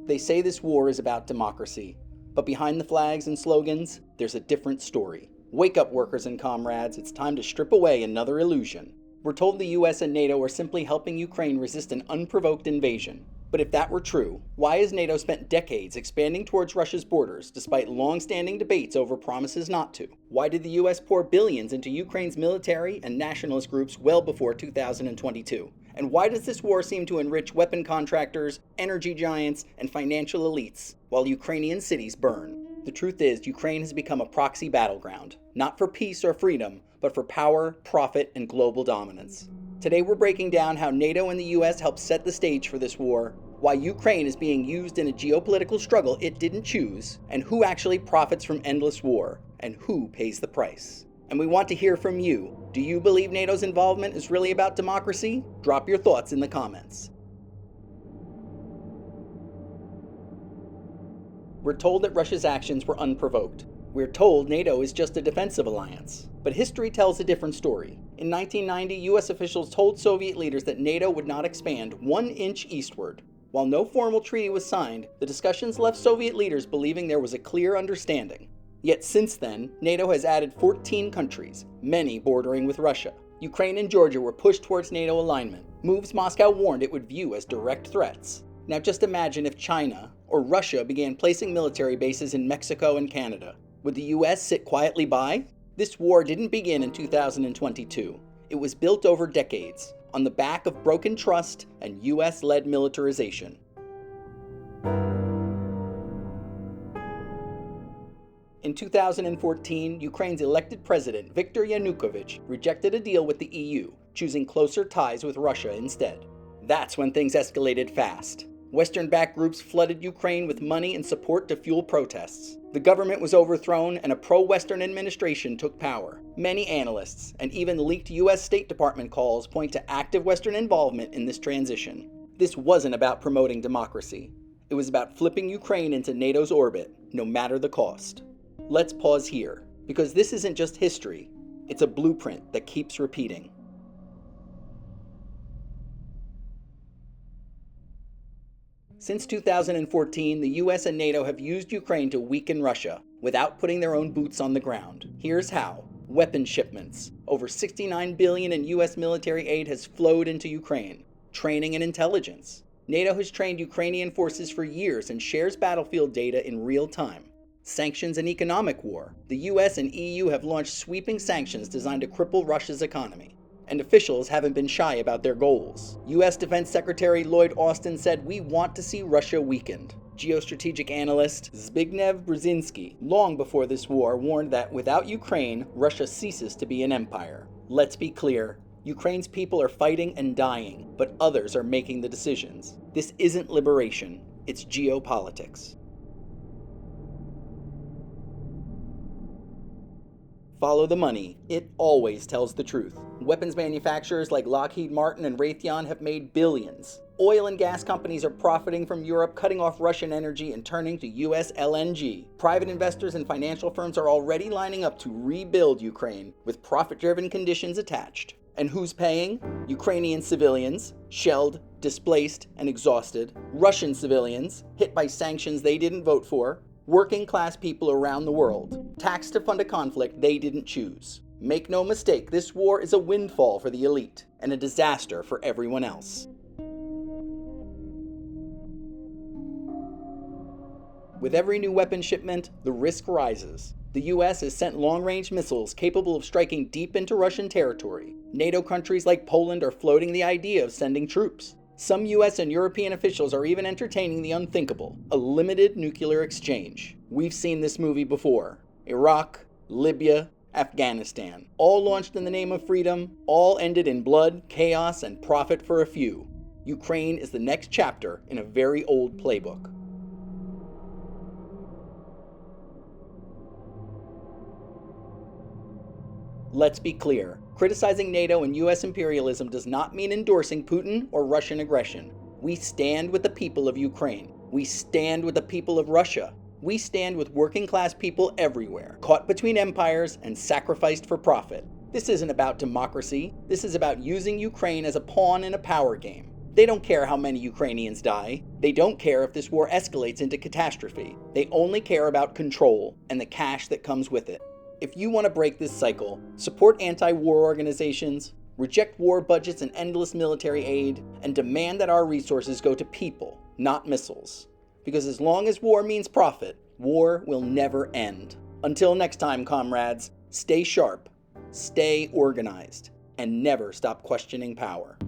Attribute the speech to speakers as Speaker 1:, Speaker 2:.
Speaker 1: They say this war is about democracy, but behind the flags and slogans, there's a different story. Wake up, workers and comrades, it's time to strip away another illusion. We're told the US and NATO are simply helping Ukraine resist an unprovoked invasion. But if that were true, why has NATO spent decades expanding towards Russia's borders despite long-standing debates over promises not to? Why did the US pour billions into Ukraine's military and nationalist groups well before 2022? And why does this war seem to enrich weapon contractors, energy giants, and financial elites, while Ukrainian cities burn? The truth is, Ukraine has become a proxy battleground, not for peace or freedom, but for power, profit, and global dominance. Today we're breaking down how NATO and the US helped set the stage for this war, why Ukraine is being used in a geopolitical struggle it didn't choose, and who actually profits from endless war, and who pays the price. And we want to hear from you. Do you believe NATO's involvement is really about democracy? Drop your thoughts in the comments. We're told that Russia's actions were unprovoked. We're told NATO is just a defensive alliance. But history tells a different story. In 1990, US officials told Soviet leaders that NATO would not expand 1 inch eastward. While no formal treaty was signed, the discussions left Soviet leaders believing there was a clear understanding. Yet since then, NATO has added 14 countries, many bordering with Russia. Ukraine and Georgia were pushed towards NATO alignment, moves Moscow warned it would view as direct threats. Now just imagine if China or Russia began placing military bases in Mexico and Canada. Would the US sit quietly by? This war didn't begin in 2022. It was built over decades, on the back of broken trust and US-led militarization. In 2014, Ukraine's elected president, Viktor Yanukovych, rejected a deal with the EU, choosing closer ties with Russia instead. That's when things escalated fast. Western-backed groups flooded Ukraine with money and support to fuel protests. The government was overthrown and a pro-Western administration took power. Many analysts, and even leaked US State Department calls, point to active Western involvement in this transition. This wasn't about promoting democracy. It was about flipping Ukraine into NATO's orbit, no matter the cost. Let's pause here, because this isn't just history, it's a blueprint that keeps repeating. Since 2014, the US and NATO have used Ukraine to weaken Russia, without putting their own boots on the ground. Here's how. Weapon shipments. Over $69 billion in US military aid has flowed into Ukraine. Training and intelligence. NATO has trained Ukrainian forces for years and shares battlefield data in real time. Sanctions and economic war. The US and EU have launched sweeping sanctions designed to cripple Russia's economy. And officials haven't been shy about their goals. US Defense Secretary Lloyd Austin said, "We want to see Russia weakened." Geostrategic analyst Zbigniew Brzezinski, long before this war, warned that without Ukraine, Russia ceases to be an empire. Let's be clear. Ukraine's people are fighting and dying, but others are making the decisions. This isn't liberation, it's geopolitics. Follow the money. It always tells the truth. Weapons manufacturers like Lockheed Martin and Raytheon have made billions. Oil and gas companies are profiting from Europe cutting off Russian energy and turning to US LNG. Private investors and financial firms are already lining up to rebuild Ukraine with profit-driven conditions attached. And who's paying? Ukrainian civilians, shelled, displaced, and exhausted. Russian civilians, hit by sanctions they didn't vote for. Working-class people around the world, taxed to fund a conflict they didn't choose. Make no mistake, this war is a windfall for the elite and a disaster for everyone else. With every new weapon shipment, the risk rises. The US has sent long-range missiles capable of striking deep into Russian territory. NATO countries like Poland are floating the idea of sending troops. Some US and European officials are even entertaining the unthinkable, a limited nuclear exchange. We've seen this movie before. Iraq, Libya, Afghanistan. All launched in the name of freedom, all ended in blood, chaos, and profit for a few. Ukraine is the next chapter in a very old playbook. Let's be clear. Criticizing NATO and US imperialism does not mean endorsing Putin or Russian aggression. We stand with the people of Ukraine. We stand with the people of Russia. We stand with working-class people everywhere, caught between empires and sacrificed for profit. This isn't about democracy. This is about using Ukraine as a pawn in a power game. They don't care how many Ukrainians die. They don't care if this war escalates into catastrophe. They only care about control and the cash that comes with it. If you want to break this cycle, support anti-war organizations, reject war budgets and endless military aid, and demand that our resources go to people, not missiles. Because as long as war means profit, war will never end. Until next time, comrades, stay sharp, stay organized, and never stop questioning power.